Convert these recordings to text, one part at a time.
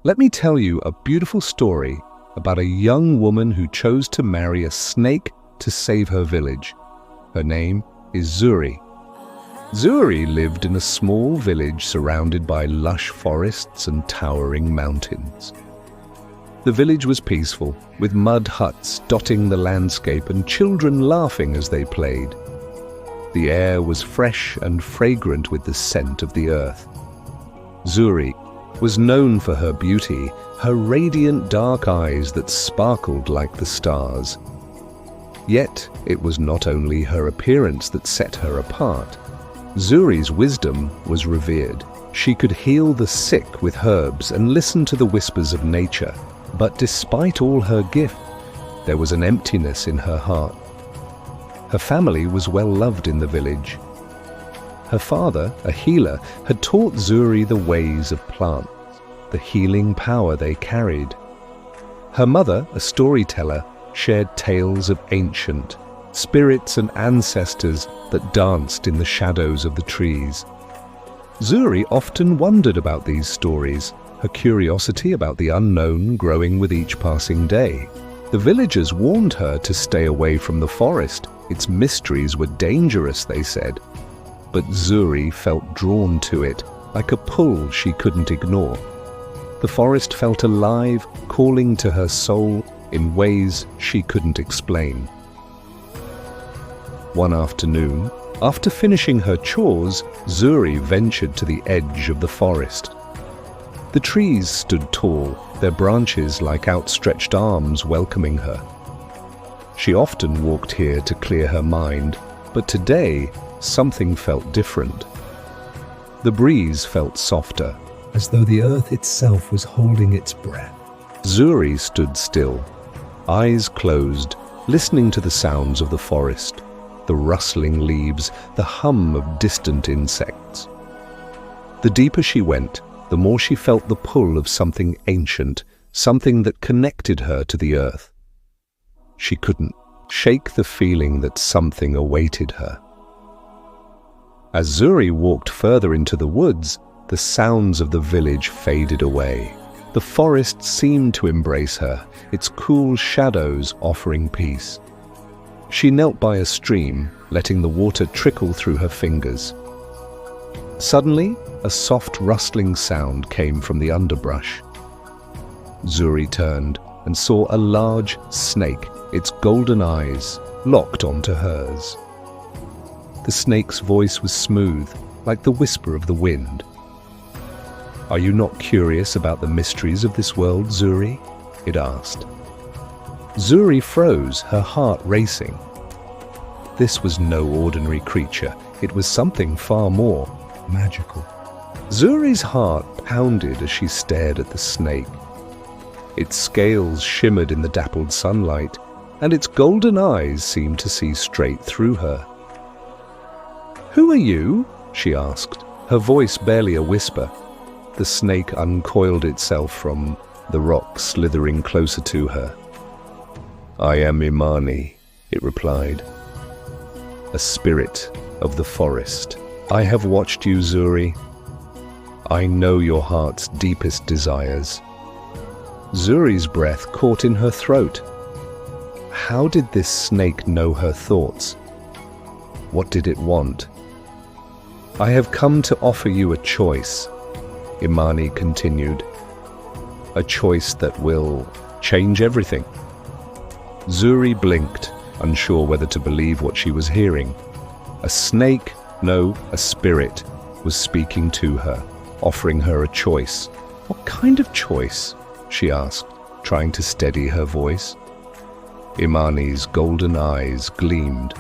Let me tell you a beautiful story about a young woman who chose to marry a snake to save her village. Her name is Zuri. Zuri lived in a small village surrounded by lush forests and towering mountains. The village was peaceful, with mud huts dotting the landscape and children laughing as they played. The air was fresh and fragrant with the scent of the earth. Zuri was known for her beauty, her radiant dark eyes that sparkled like the stars. Yet it was not only her appearance that set her apart. Zuri's wisdom was revered. She could heal the sick with herbs and listen to the whispers of nature. But despite all her gift, there was an emptiness in her heart. Her family was well loved in the village. Her father, a healer, had taught Zuri the ways of plants, the healing power they carried. Her mother, a storyteller, shared tales of ancient spirits and ancestors that danced in the shadows of the trees. Zuri often wondered about these stories, her curiosity about the unknown growing with each passing day. The villagers warned her to stay away from the forest. Its mysteries were dangerous, they said. But Zuri felt drawn to it, like a pull she couldn't ignore. The forest felt alive, calling to her soul in ways she couldn't explain. One afternoon, after finishing her chores, Zuri ventured to the edge of the forest. The trees stood tall, their branches like outstretched arms welcoming her. She often walked here to clear her mind, but today something felt different. The breeze felt softer, as though the earth itself was holding its breath. Zuri stood still, eyes closed, listening to the sounds of the forest, the rustling leaves, the hum of distant insects. The deeper she went, the more she felt the pull of something ancient, something that connected her to the earth. She couldn't shake the feeling that something awaited her. As Zuri walked further into the woods, the sounds of the village faded away. The forest seemed to embrace her, its cool shadows offering peace. She knelt by a stream, letting the water trickle through her fingers. Suddenly, a soft rustling sound came from the underbrush. Zuri turned and saw a large snake, its golden eyes locked onto hers. The snake's voice was smooth, like the whisper of the wind. "Are you not curious about the mysteries of this world, Zuri?" it asked. Zuri froze, her heart racing. This was no ordinary creature. It was something far more magical. Zuri's heart pounded as she stared at the snake. Its scales shimmered in the dappled sunlight, and its golden eyes seemed to see straight through her. "Who are you?" she asked, her voice barely a whisper. The snake uncoiled itself from the rock, slithering closer to her. "I am Imani," it replied, "a spirit of the forest. I have watched you, Zuri. I know your heart's deepest desires." Zuri's breath caught in her throat. How did this snake know her thoughts? What did it want? "I have come to offer you a choice," Imani continued. "A choice that will change everything." Zuri blinked, unsure whether to believe what she was hearing. A snake, no, a spirit, was speaking to her, offering her a choice. "What kind of choice?" she asked, trying to steady her voice. Imani's golden eyes gleamed.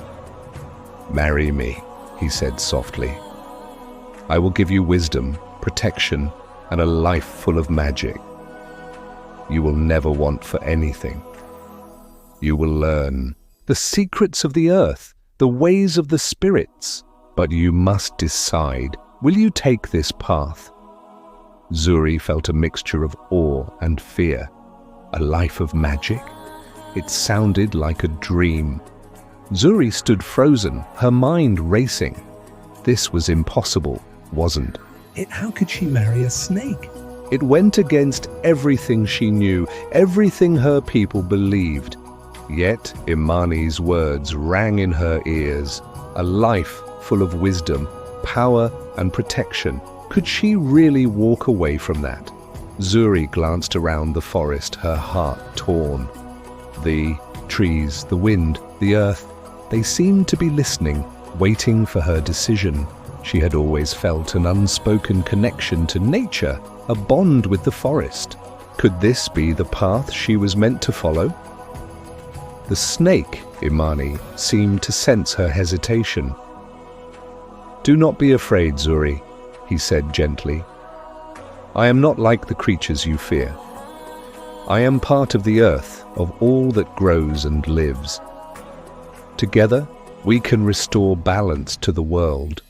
"Marry me," he said softly. "I will give you wisdom, protection, and a life full of magic. You will never want for anything. You will learn the secrets of the earth, the ways of the spirits, but you must decide, will you take this path?" Zuri felt a mixture of awe and fear. A life of magic? It sounded like a dream. Zuri stood frozen, her mind racing. This was impossible, wasn't it? How could she marry a snake? It went against everything she knew, everything her people believed. Yet Imani's words rang in her ears, a life full of wisdom, power and protection. Could she really walk away from that? Zuri glanced around the forest, her heart torn. The trees, the wind, the earth, they seemed to be listening, waiting for her decision. She had always felt an unspoken connection to nature, a bond with the forest. Could this be the path she was meant to follow? The snake, Imani, seemed to sense her hesitation. "Do not be afraid, Zuri," he said gently. "I am not like the creatures you fear. I am part of the earth, of all that grows and lives. Together, we can restore balance to the world."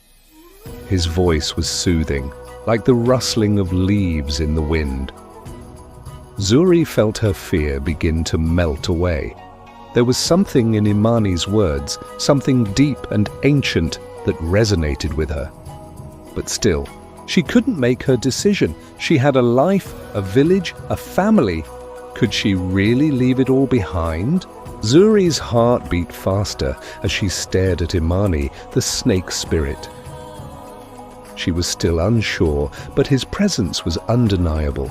His voice was soothing, like the rustling of leaves in the wind. Zuri felt her fear begin to melt away. There was something in Imani's words, something deep and ancient that resonated with her. But still, she couldn't make her decision. She had a life, a village, a family. Could she really leave it all behind? Zuri's heart beat faster as she stared at Imani, the snake spirit. She was still unsure, but his presence was undeniable.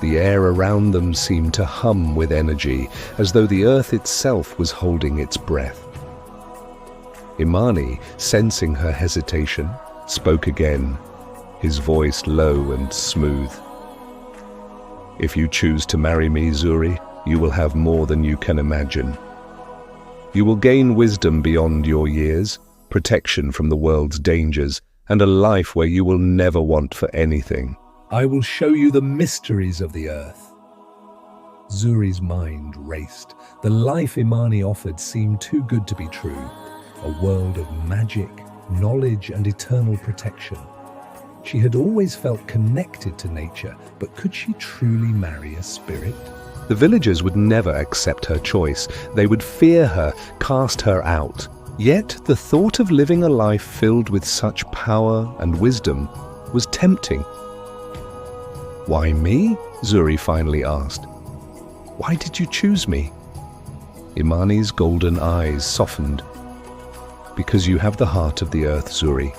The air around them seemed to hum with energy, as though the earth itself was holding its breath. Imani, sensing her hesitation, spoke again, his voice low and smooth. "If you choose to marry me, Zuri, you will have more than you can imagine. You will gain wisdom beyond your years, protection from the world's dangers, and a life where you will never want for anything. I will show you the mysteries of the earth." Zuri's mind raced. The life Imani offered seemed too good to be true. A world of magic, knowledge, and eternal protection. She had always felt connected to nature, but could she truly marry a spirit? The villagers would never accept her choice. They would fear her, cast her out. Yet the thought of living a life filled with such power and wisdom was tempting. "Why me?" Zuri finally asked. "Why did you choose me?" Imani's golden eyes softened. "Because you have the heart of the earth, Zuri.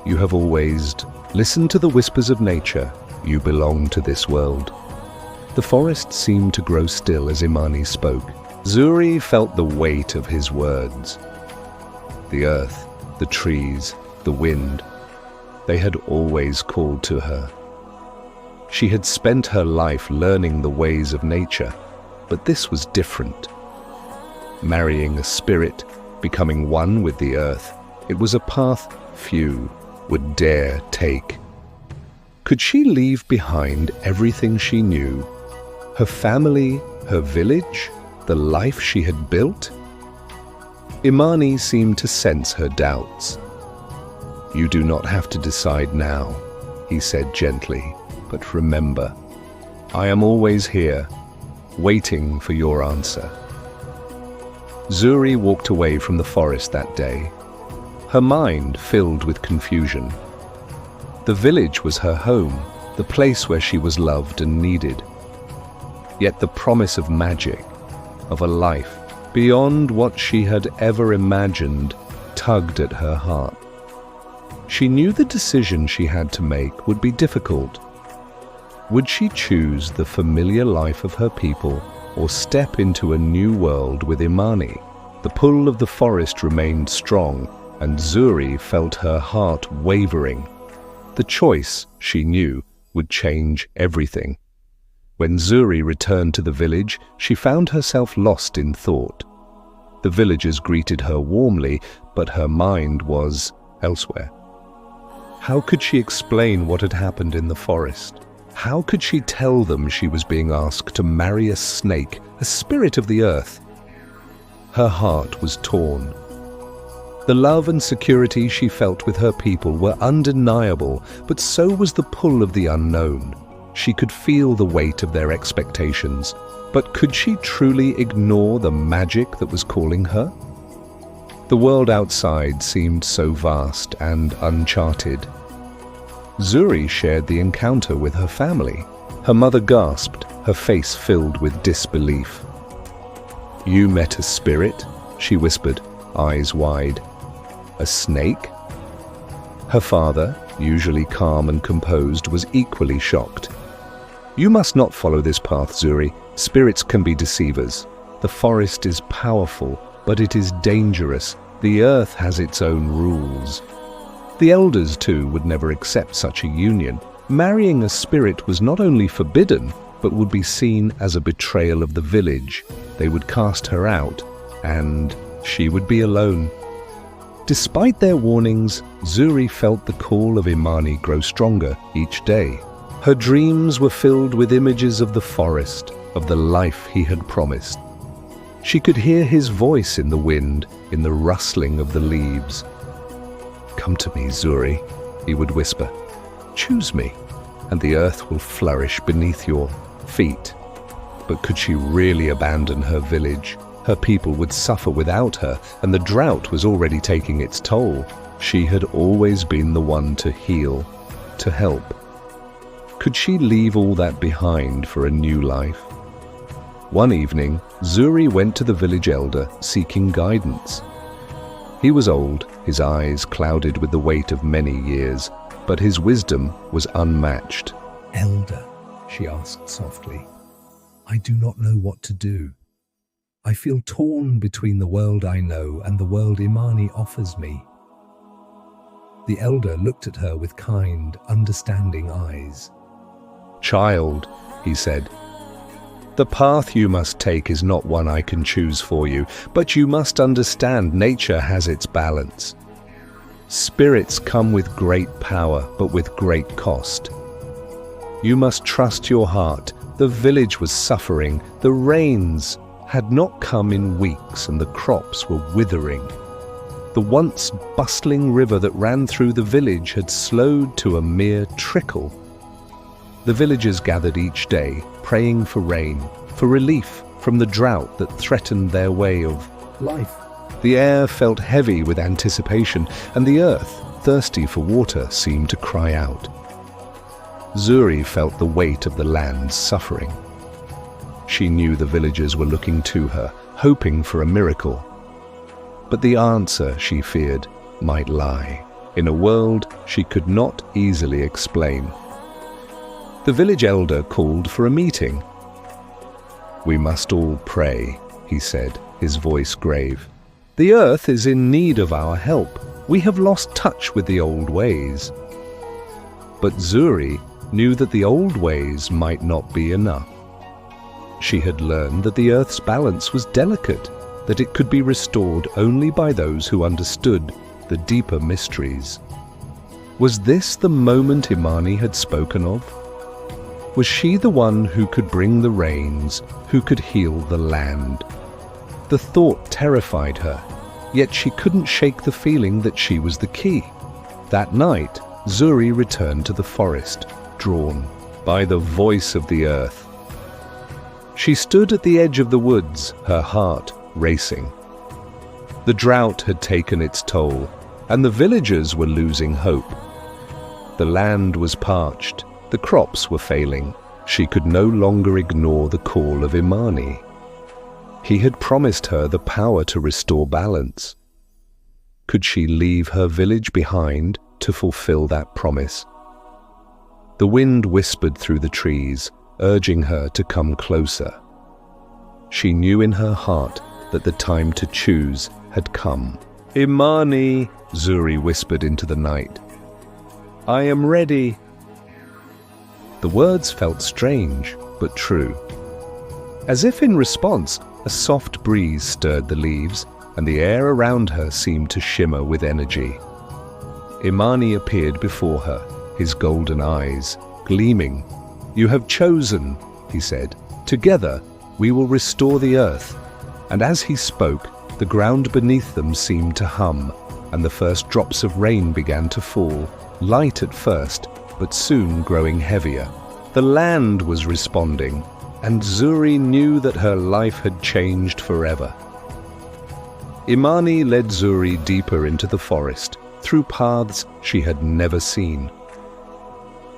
You have always listened to the whispers of nature. You belong to this world." The forest seemed to grow still as Imani spoke. Zuri felt the weight of his words. The earth, the trees, the wind, they had always called to her. She had spent her life learning the ways of nature, but this was different. Marrying a spirit, becoming one with the earth, it was a path few would dare take. Could she leave behind everything she knew? Her family, her village, the life she had built? Imani seemed to sense her doubts. "You do not have to decide now," he said gently, "but remember, I am always here, waiting for your answer." Zuri walked away from the forest that day, her mind filled with confusion. The village was her home, the place where she was loved and needed. Yet the promise of magic, of a life beyond what she had ever imagined, tugged at her heart. She knew the decision she had to make would be difficult. Would she choose the familiar life of her people or step into a new world with Imani? The pull of the forest remained strong, and Zuri felt her heart wavering. The choice, she knew, would change everything. When Zuri returned to the village, she found herself lost in thought. The villagers greeted her warmly, but her mind was elsewhere. How could she explain what had happened in the forest? How could she tell them she was being asked to marry a snake, a spirit of the earth? Her heart was torn. The love and security she felt with her people were undeniable, but so was the pull of the unknown. She could feel the weight of their expectations, but could she truly ignore the magic that was calling her? The world outside seemed so vast and uncharted. Zuri shared the encounter with her family. Her mother gasped, her face filled with disbelief. "You met a spirit?" she whispered, eyes wide. "A snake?" Her father, usually calm and composed, was equally shocked. "You must not follow this path, Zuri. Spirits can be deceivers. The forest is powerful, but it is dangerous. The earth has its own rules." The elders, too, would never accept such a union. Marrying a spirit was not only forbidden, but would be seen as a betrayal of the village. They would cast her out, and she would be alone. Despite their warnings, Zuri felt the call of Imani grow stronger each day. Her dreams were filled with images of the forest, of the life he had promised. She could hear his voice in the wind, in the rustling of the leaves. "Come to me, Zuri," he would whisper. "Choose me, and the earth will flourish beneath your feet." But could she really abandon her village? Her people would suffer without her, and the drought was already taking its toll. She had always been the one to heal, to help. Could she leave all that behind for a new life? One evening, Zuri went to the village elder seeking guidance. He was old, his eyes clouded with the weight of many years, but his wisdom was unmatched. "Elder," she asked softly, "I do not know what to do. I feel torn between the world I know and the world Imani offers me." The elder looked at her with kind, understanding eyes. "Child," he said, "the path you must take is not one I can choose for you, but you must understand nature has its balance. Spirits come with great power, but with great cost. You must trust your heart. The village was suffering. The rains had not come in weeks, and the crops were withering. The once bustling river that ran through the village had slowed to a mere trickle. The villagers gathered each day, praying for rain, for relief from the drought that threatened their way of life. The air felt heavy with anticipation, and the earth, thirsty for water, seemed to cry out. Zuri felt the weight of the land's suffering. She knew the villagers were looking to her, hoping for a miracle. But the answer, she feared, might lie in a world she could not easily explain. The village elder called for a meeting. "We must all pray," he said, his voice grave. "The earth is in need of our help. We have lost touch with the old ways." But Zuri knew that the old ways might not be enough. She had learned that the earth's balance was delicate, that it could be restored only by those who understood the deeper mysteries. Was this the moment Imani had spoken of? Was she the one who could bring the rains, who could heal the land? The thought terrified her, yet she couldn't shake the feeling that she was the key. That night, Zuri returned to the forest, drawn by the voice of the earth. She stood at the edge of the woods, her heart racing. The drought had taken its toll, and the villagers were losing hope. The land was parched, the crops were failing. She could no longer ignore the call of Imani. He had promised her the power to restore balance. Could she leave her village behind to fulfill that promise? The wind whispered through the trees, urging her to come closer. She knew in her heart that the time to choose had come. "Imani," Zuri whispered into the night, "I am ready." The words felt strange, but true. As if in response, a soft breeze stirred the leaves, and the air around her seemed to shimmer with energy. Imani appeared before her, his golden eyes gleaming. "You have chosen," he said. "Together we will restore the earth." And as he spoke, the ground beneath them seemed to hum, and the first drops of rain began to fall, light at first, but soon growing heavier. The land was responding, and Zuri knew that her life had changed forever. Imani led Zuri deeper into the forest, through paths she had never seen.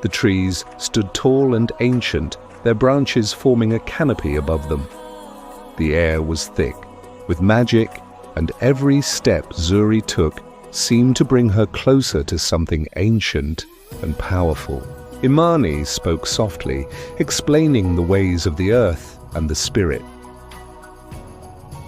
The trees stood tall and ancient, their branches forming a canopy above them. The air was thick with magic, and every step Zuri took seemed to bring her closer to something ancient and powerful. Imani spoke softly, explaining the ways of the earth and the spirit.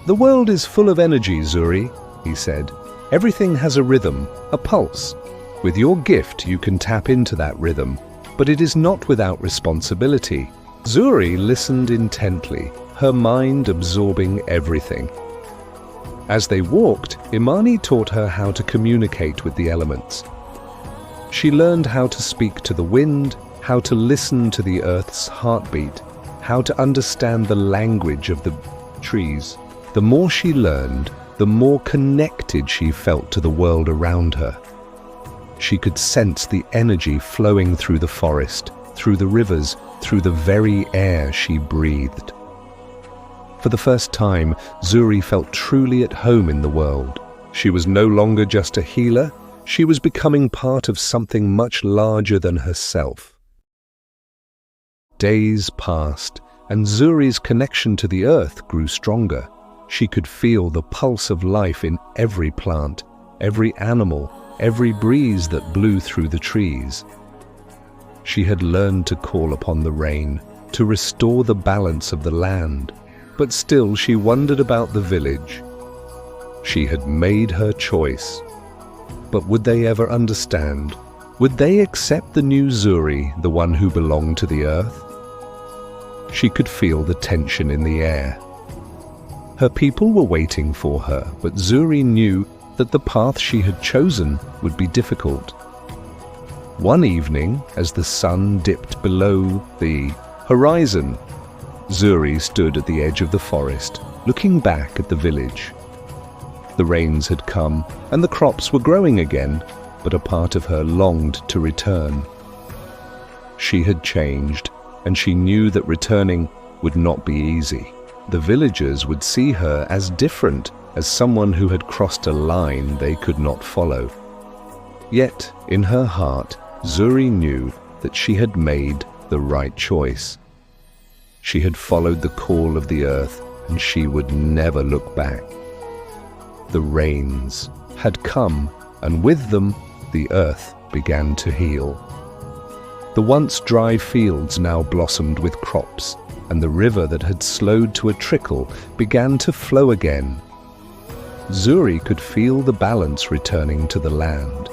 "The world is full of energy, Zuri," he said. "Everything has a rhythm, a pulse. With your gift you can tap into that rhythm, but it is not without responsibility." Zuri listened intently, her mind absorbing everything. As they walked, Imani taught her how to communicate with the elements. She learned how to speak to the wind, how to listen to the earth's heartbeat, how to understand the language of the trees. The more she learned, the more connected she felt to the world around her. She could sense the energy flowing through the forest, through the rivers, through the very air she breathed. For the first time, Zuri felt truly at home in the world. She was no longer just a healer, she was becoming part of something much larger than herself. Days passed, and Zuri's connection to the earth grew stronger. She could feel the pulse of life in every plant, every animal, every breeze that blew through the trees. She had learned to call upon the rain, to restore the balance of the land, but still she wondered about the village. She had made her choice, but would they ever understand? Would they accept the new Zuri, the one who belonged to the earth? She could feel the tension in the air. Her people were waiting for her, but Zuri knew that the path she had chosen would be difficult. One evening, as the sun dipped below the horizon, Zuri stood at the edge of the forest, looking back at the village. The rains had come, and the crops were growing again, but a part of her longed to return. She had changed, and she knew that returning would not be easy. The villagers would see her as different, as someone who had crossed a line they could not follow. Yet, in her heart, Zuri knew that she had made the right choice. She had followed the call of the earth, and she would never look back. The rains had come, and with them, the earth began to heal. The once dry fields now blossomed with crops, and the river that had slowed to a trickle began to flow again. Zuri could feel the balance returning to the land.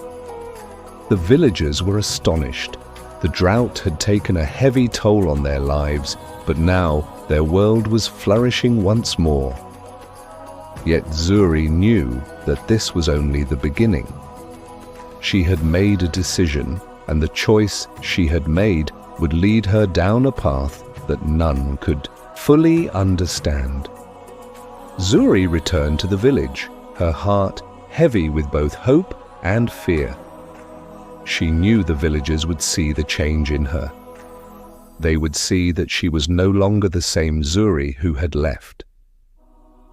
The villagers were astonished. The drought had taken a heavy toll on their lives, but now their world was flourishing once more. Yet Zuri knew that this was only the beginning. She had made a decision, and the choice she had made would lead her down a path that none could fully understand. Zuri returned to the village, her heart heavy with both hope and fear. She knew the villagers would see the change in her. They would see that she was no longer the same Zuri who had left.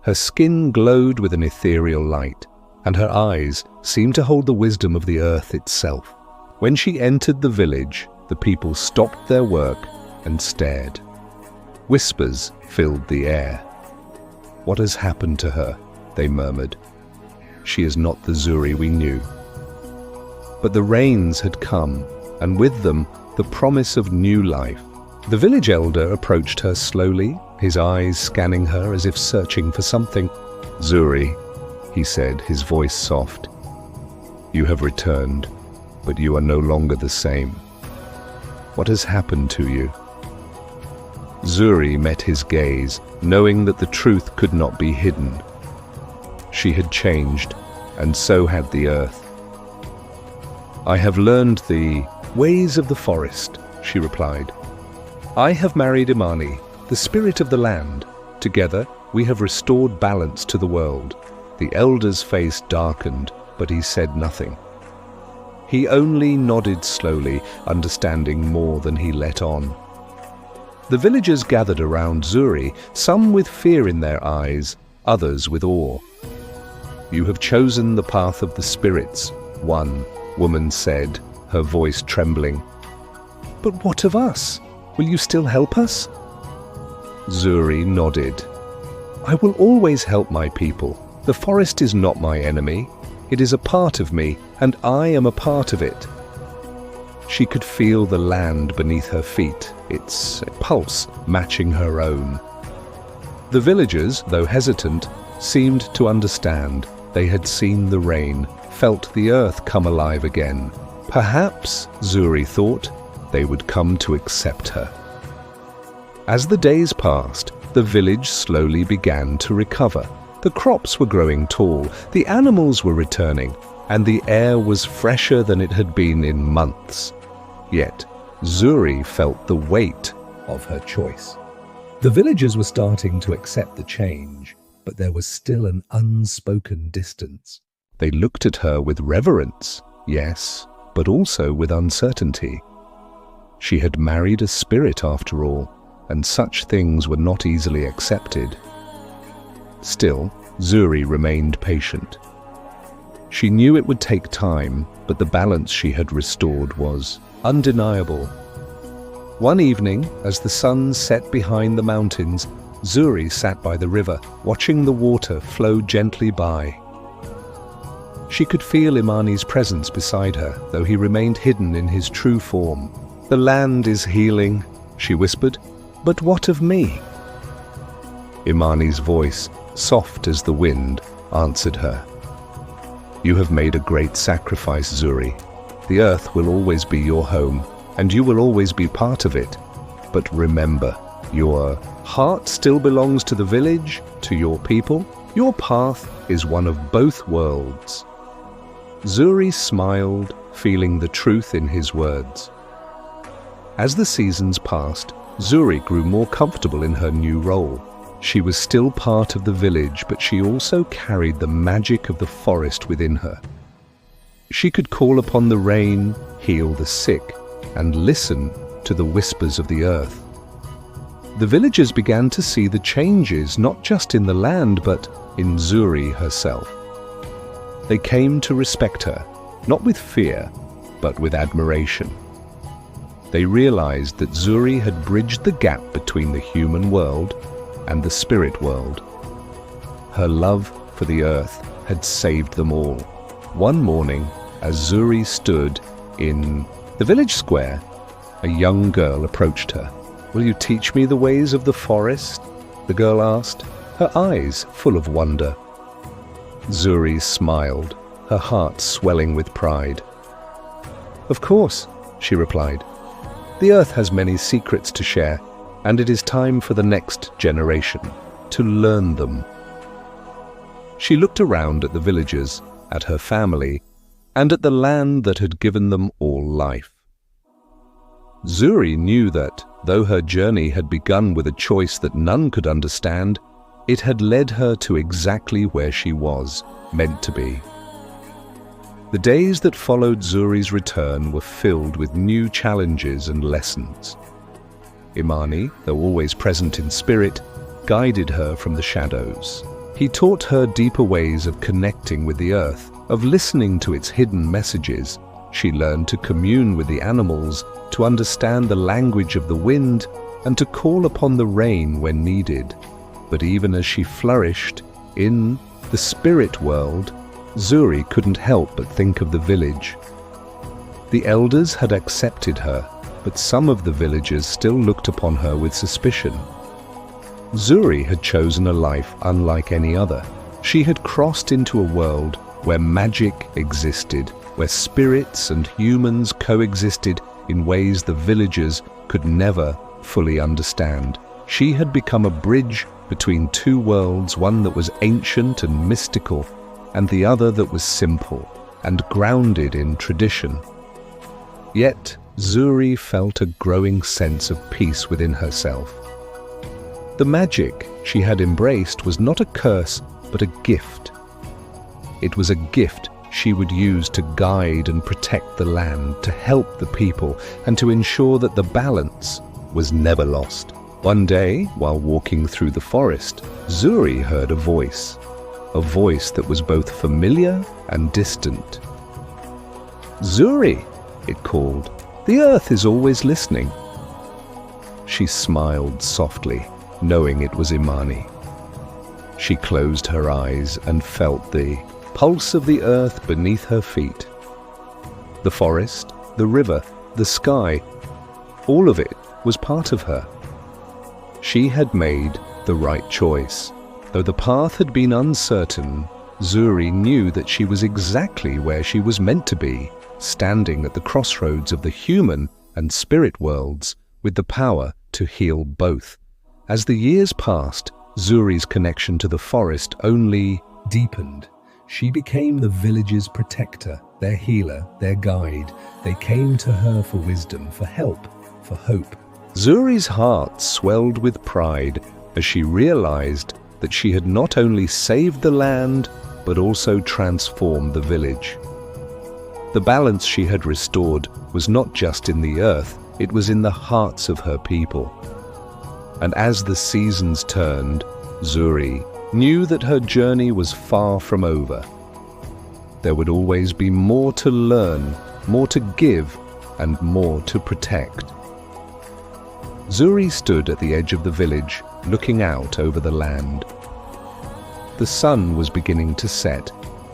Her skin glowed with an ethereal light, and her eyes seemed to hold the wisdom of the earth itself. When she entered the village, the people stopped their work and stared. Whispers filled the air. "What has happened to her?" they murmured. "She is not the Zuri we knew." But the rains had come, and with them the promise of new life. The village elder approached her slowly, his eyes scanning her as if searching for something. "Zuri," he said, his voice soft, "you have returned, but you are no longer the same. What has happened to you?" Zuri met his gaze, knowing that the truth could not be hidden. She had changed, and so had the earth. "I have learned the ways of the forest," she replied. "I have married Imani, the spirit of the land. Together, we have restored balance to the world." The elder's face darkened, but he said nothing. He only nodded slowly, understanding more than he let on. The villagers gathered around Zuri, some with fear in their eyes, others with awe. "You have chosen the path of the spirits," one woman said, her voice trembling. But what of us? Will you still help us? Zuri nodded. I will always help my people. The forest is not my enemy. It is a part of me, and I am a part of it. She could feel the land beneath her feet, its pulse matching her own. The villagers, though hesitant, seemed to understand. They had seen the rain, felt the earth come alive again. Perhaps, Zuri thought, they would come to accept her. As the days passed, the village slowly began to recover. The crops were growing tall, the animals were returning, and the air was fresher than it had been in months. Yet, Zuri felt the weight of her choice. The villagers were starting to accept the change, but there was still an unspoken distance. They looked at her with reverence, yes, but also with uncertainty. She had married a spirit after all, and such things were not easily accepted. Still, Zuri remained patient. She knew it would take time, but the balance she had restored was undeniable. One evening, as the sun set behind the mountains, Zuri sat by the river, watching the water flow gently by. She could feel Imani's presence beside her, though he remained hidden in his true form. The land is healing, she whispered, but what of me? Imani's voice, soft as the wind, answered her. You have made a great sacrifice, Zuri. The earth will always be your home, and you will always be part of it. But remember, your heart still belongs to the village, to your people. Your path is one of both worlds. Zuri smiled, feeling the truth in his words. As the seasons passed, Zuri grew more comfortable in her new role. She was still part of the village, but she also carried the magic of the forest within her. She could call upon the rain, heal the sick, and listen to the whispers of the earth. The villagers began to see the changes not just in the land, but in Zuri herself. They came to respect her, not with fear, but with admiration. They realized that Zuri had bridged the gap between the human world and the spirit world. Her love for the earth had saved them all. One morning, as Zuri stood in the village square, a young girl approached her. Will you teach me the ways of the forest? The girl asked, her eyes full of wonder. Zuri smiled, her heart swelling with pride. Of course, she replied. The earth has many secrets to share, and it is time for the next generation to learn them. She looked around at the villagers, at her family, and at the land that had given them all life. Zuri knew that, though her journey had begun with a choice that none could understand, it had led her to exactly where she was meant to be. The days that followed Zuri's return were filled with new challenges and lessons. Imani, though always present in spirit, guided her from the shadows. He taught her deeper ways of connecting with the earth, of listening to its hidden messages. She learned to commune with the animals, to understand the language of the wind, and to call upon the rain when needed. But even as she flourished in the spirit world, Zuri couldn't help but think of the village. The elders had accepted her, but some of the villagers still looked upon her with suspicion. Zuri had chosen a life unlike any other. She had crossed into a world where magic existed, where spirits and humans coexisted in ways the villagers could never fully understand. She had become a bridge between two worlds, one that was ancient and mystical, and the other that was simple and grounded in tradition. Yet, Zuri felt a growing sense of peace within herself. The magic she had embraced was not a curse, but a gift. It was a gift she would use to guide and protect the land, to help the people, and to ensure that the balance was never lost. One day, while walking through the forest, Zuri heard a voice that was both familiar and distant. Zuri, it called. The earth is always listening." She smiled softly, knowing it was Imani. She closed her eyes and felt the pulse of the earth beneath her feet. The forest, the river, the sky, all of it was part of her. She had made the right choice. Though the path had been uncertain, Zuri knew that she was exactly where she was meant to be, standing at the crossroads of the human and spirit worlds, with the power to heal both. As the years passed, Zuri's connection to the forest only deepened. She became the village's protector, their healer, their guide. They came to her for wisdom, for help, for hope. Zuri's heart swelled with pride as she realized that she had not only saved the land, but also transformed the village. The balance she had restored was not just in the earth, it was in the hearts of her people. And as the seasons turned, Zuri knew that her journey was far from over. There would always be more to learn, more to give, and more to protect. Zuri stood at the edge of the village, looking out over the land. The sun was beginning to set,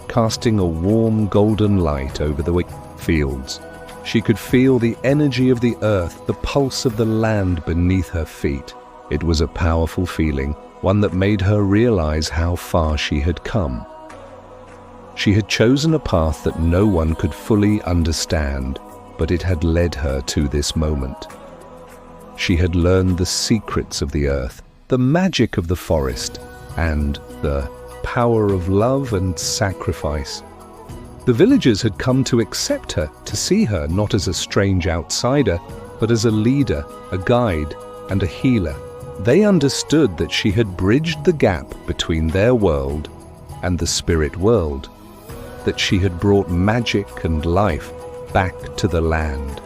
casting a warm golden light over the fields. She could feel the energy of the earth, the pulse of the land beneath her feet. It was a powerful feeling, one that made her realize how far she had come. She had chosen a path that no one could fully understand, but it had led her to this moment. She had learned the secrets of the earth, the magic of the forest, and the power of love and sacrifice. The villagers had come to accept her, to see her not as a strange outsider, but as a leader, a guide, and a healer. They understood that she had bridged the gap between their world and the spirit world, that she had brought magic and life back to the land.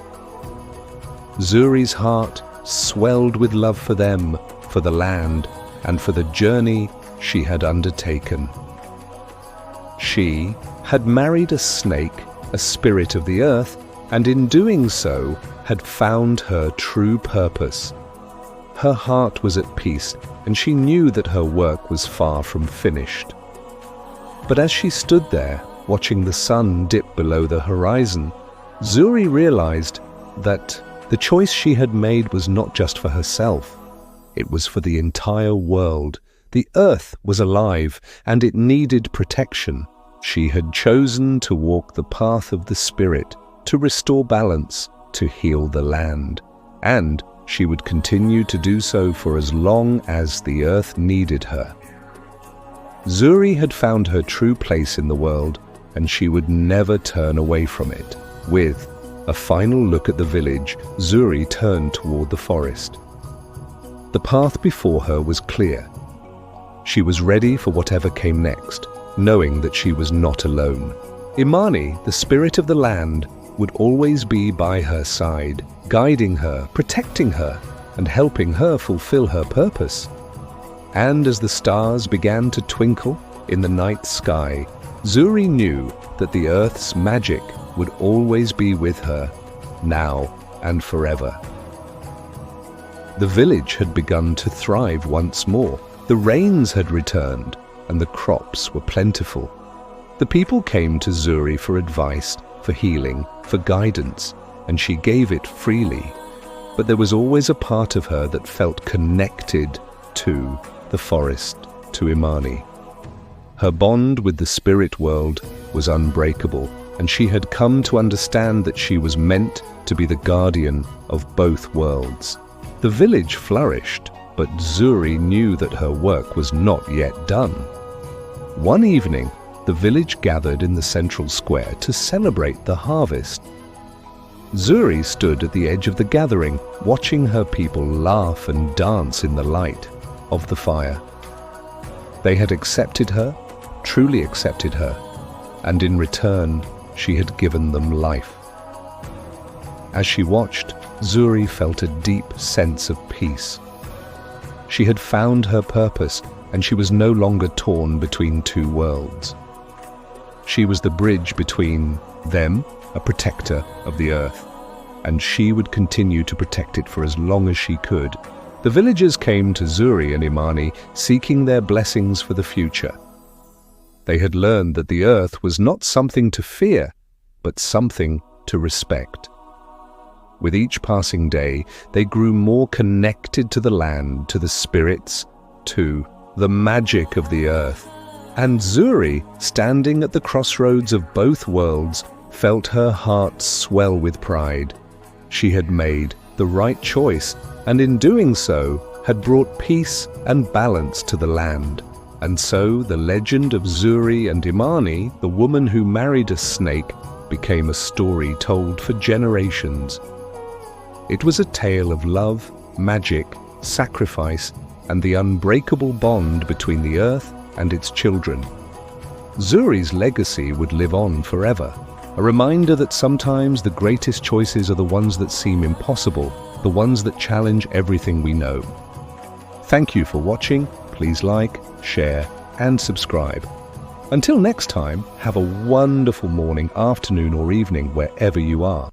Zuri's heart swelled with love for them, for the land, and for the journey she had undertaken. She had married a snake, a spirit of the earth, and in doing so had found her true purpose. Her heart was at peace, and she knew that her work was far from finished. But as she stood there, watching the sun dip below the horizon, Zuri realized that the choice she had made was not just for herself. It was for the entire world. The earth was alive, and it needed protection. She had chosen to walk the path of the spirit, to restore balance, to heal the land. And she would continue to do so for as long as the earth needed her. Zuri had found her true place in the world, and she would never turn away from it. With a final look at the village, Zuri turned toward the forest. The path before her was clear. She was ready for whatever came next, knowing that she was not alone. Imani, the spirit of the land, would always be by her side, guiding her, protecting her, and helping her fulfill her purpose. And as the stars began to twinkle in the night sky, Zuri knew that the earth's magic would always be with her, now and forever. The village had begun to thrive once more. The rains had returned, and the crops were plentiful. The people came to Zuri for advice, for healing, for guidance, and she gave it freely. But there was always a part of her that felt connected to the forest, to Imani. Her bond with the spirit world was unbreakable, and she had come to understand that she was meant to be the guardian of both worlds. The village flourished, but Zuri knew that her work was not yet done. One evening, the village gathered in the central square to celebrate the harvest. Zuri stood at the edge of the gathering, watching her people laugh and dance in the light of the fire. They had accepted her, truly accepted her, and in return, she had given them life. As she watched, Zuri felt a deep sense of peace. She had found her purpose, and she was no longer torn between two worlds. She was the bridge between them, a protector of the earth, and she would continue to protect it for as long as she could. The villagers came to Zuri and Imani, seeking their blessings for the future. They had learned that the earth was not something to fear, but something to respect. With each passing day, they grew more connected to the land, to the spirits, to the magic of the earth. And Zuri, standing at the crossroads of both worlds, felt her heart swell with pride. She had made the right choice, and in doing so, had brought peace and balance to the land. And so the legend of Zuri and Imani, the woman who married a snake, became a story told for generations. It was a tale of love, magic, sacrifice, and the unbreakable bond between the earth and its children. Zuri's legacy would live on forever, a reminder that sometimes the greatest choices are the ones that seem impossible, the ones that challenge everything we know. Thank you for watching. Please like, share, and subscribe. Until next time, have a wonderful morning, afternoon, or evening wherever you are.